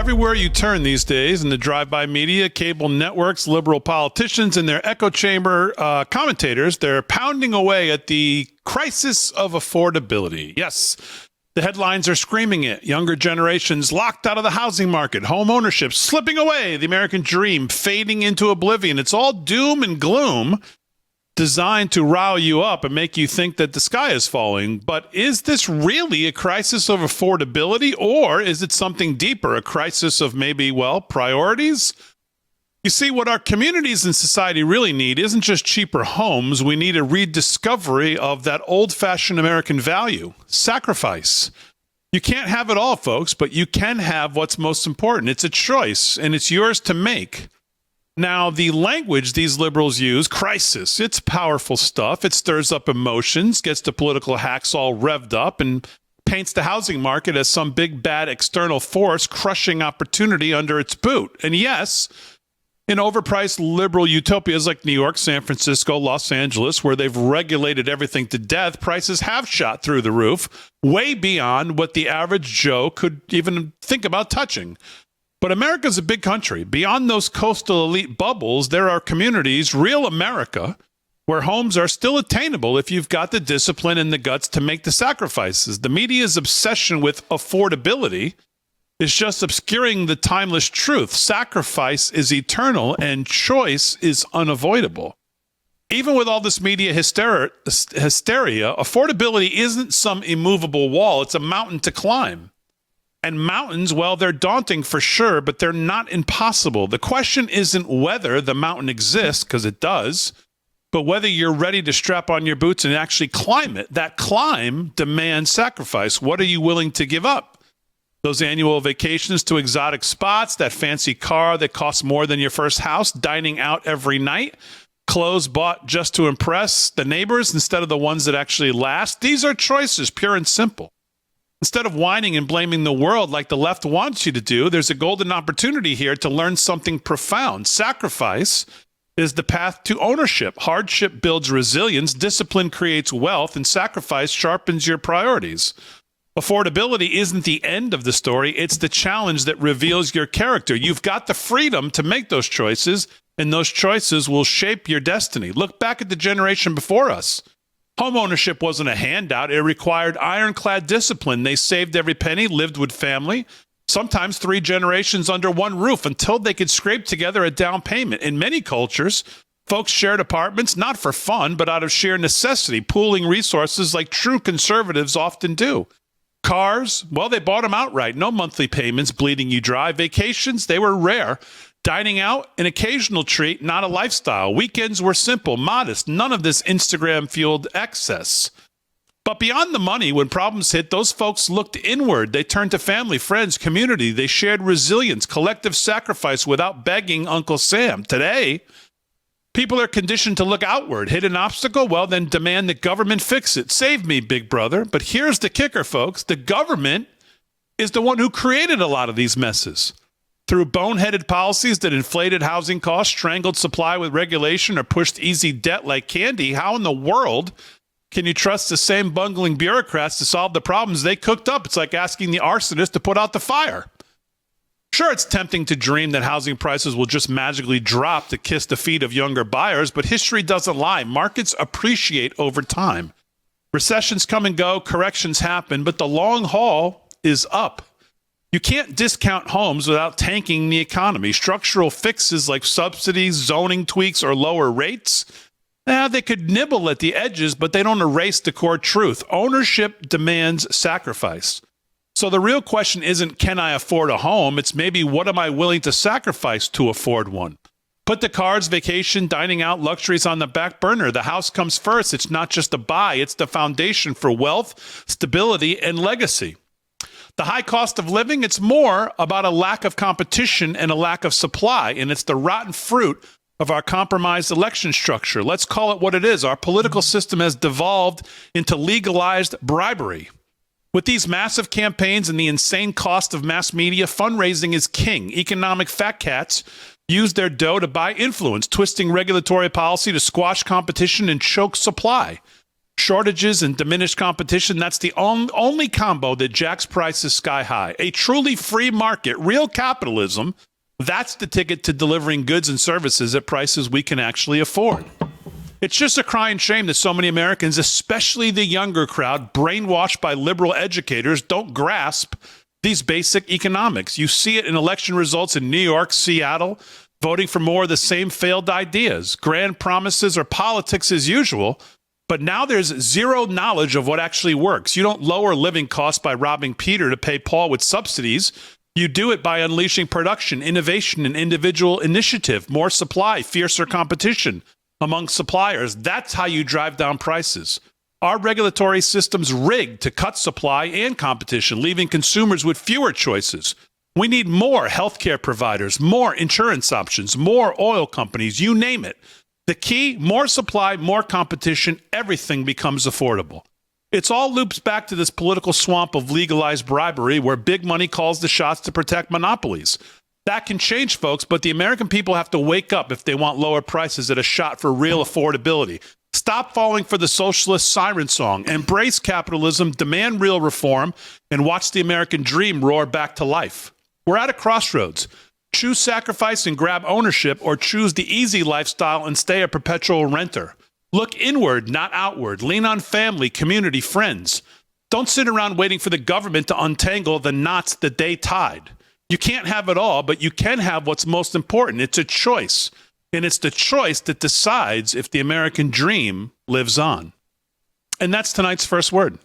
Everywhere you turn these days in the drive-by media, cable networks, liberal politicians, and their echo chamber commentators, they're pounding away at the crisis of affordability. Yes, the headlines are screaming it. Younger generations locked out of the housing market, home ownership slipping away, the American dream fading into oblivion. It's all doom and gloom designed to rile you up and make you think that the sky is falling. But is this really a crisis of affordability, or is it something deeper, a crisis of maybe, priorities? You see, what our communities and society really need isn't just cheaper homes. We need a rediscovery of that old-fashioned American value, sacrifice. You can't have it all, folks, but you can have what's most important. It's a choice, and it's yours to make. Now, the language these liberals use, crisis, it's powerful stuff. It stirs up emotions, gets the political hacks all revved up, and paints the housing market as some big, bad external force crushing opportunity under its boot. And yes, in overpriced liberal utopias like New York, San Francisco, Los Angeles, where they've regulated everything to death, prices have shot through the roof, way beyond what the average Joe could even think about touching. But America's a big country. Beyond those coastal elite bubbles, there are communities, real America, where homes are still attainable if you've got the discipline and the guts to make the sacrifices. The media's obsession with affordability is just obscuring the timeless truth. Sacrifice is eternal and choice is unavoidable. Even with all this media hysteria, affordability isn't some immovable wall. It's a mountain to climb. And mountains, they're daunting for sure, but they're not impossible. The question isn't whether the mountain exists, because it does, but whether you're ready to strap on your boots and actually climb it. That climb demands sacrifice. What are you willing to give up? Those annual vacations to exotic spots, that fancy car that costs more than your first house, dining out every night, clothes bought just to impress the neighbors instead of the ones that actually last. These are choices, pure and simple. Instead of whining and blaming the world like the left wants you to do, there's a golden opportunity here to learn something profound. Sacrifice is the path to ownership. Hardship builds resilience, discipline creates wealth, and sacrifice sharpens your priorities. Affordability isn't the end of the story. It's the challenge that reveals your character. You've got the freedom to make those choices, and those choices will shape your destiny. Look back at the generation before us. Homeownership wasn't a handout. It required ironclad discipline. They saved every penny, lived with family, sometimes 3 generations under one roof until they could scrape together a down payment. In many cultures, folks shared apartments, not for fun, but out of sheer necessity, pooling resources like true conservatives often do. Cars, they bought them outright. No monthly payments bleeding you dry. Vacations, they were rare. Dining out, an occasional treat, not a lifestyle. Weekends were simple, modest, none of this Instagram-fueled excess. But beyond the money, when problems hit, those folks looked inward. They turned to family, friends, community. They shared resilience, collective sacrifice without begging Uncle Sam. Today, people are conditioned to look outward. Hit an obstacle? Then demand the government fix it. Save me, big brother. But here's the kicker, folks. The government is the one who created a lot of these messes. Through boneheaded policies that inflated housing costs, strangled supply with regulation, or pushed easy debt like candy, how in the world can you trust the same bungling bureaucrats to solve the problems they cooked up? It's like asking the arsonist to put out the fire. Sure, it's tempting to dream that housing prices will just magically drop to kiss the feet of younger buyers, but history doesn't lie. Markets appreciate over time. Recessions come and go, corrections happen, but the long haul is up. You can't discount homes without tanking the economy. Structural fixes like subsidies, zoning tweaks, or lower rates, they could nibble at the edges, but they don't erase the core truth. Ownership demands sacrifice. So the real question isn't, can I afford a home? It's maybe, what am I willing to sacrifice to afford one? Put the cars, vacation, dining out, luxuries on the back burner. The house comes first. It's not just a buy. It's the foundation for wealth, stability, and legacy. The high cost of living, it's more about a lack of competition and a lack of supply, and it's the rotten fruit of our compromised election structure. Let's call it what it is. Our political system has devolved into legalized bribery. With these massive campaigns and the insane cost of mass media, fundraising is king. Economic fat cats use their dough to buy influence, twisting regulatory policy to squash competition and choke supply. Shortages and diminished competition, that's the only combo that jacks prices sky high. A truly free market, real capitalism, that's the ticket to delivering goods and services at prices we can actually afford. It's just a crying shame that so many Americans, especially the younger crowd, brainwashed by liberal educators, don't grasp these basic economics. You see it in election results in New York, Seattle, voting for more of the same failed ideas. Grand promises or politics as usual, but now there's zero knowledge of what actually works. You don't lower living costs by robbing Peter to pay Paul with subsidies. You do it by unleashing production, innovation, and individual initiative, more supply, fiercer competition among suppliers. That's how you drive down prices. Our regulatory system's rigged to cut supply and competition, leaving consumers with fewer choices. We need more healthcare providers, more insurance options, more oil companies, you name it. The key, more supply, more competition, everything becomes affordable. It's all loops back to this political swamp of legalized bribery where big money calls the shots to protect monopolies. That can change, folks, but the American people have to wake up if they want lower prices at a shot for real affordability. Stop falling for the socialist siren song. Embrace capitalism, demand real reform, and watch the American dream roar back to life. We're at a crossroads. Choose sacrifice and grab ownership, or choose the easy lifestyle and stay a perpetual renter. Look inward, not outward. Lean on family, community, friends. Don't sit around waiting for the government to untangle the knots that they tied. You can't have it all, but you can have what's most important. It's a choice. And it's the choice that decides if the American dream lives on. And that's tonight's first word.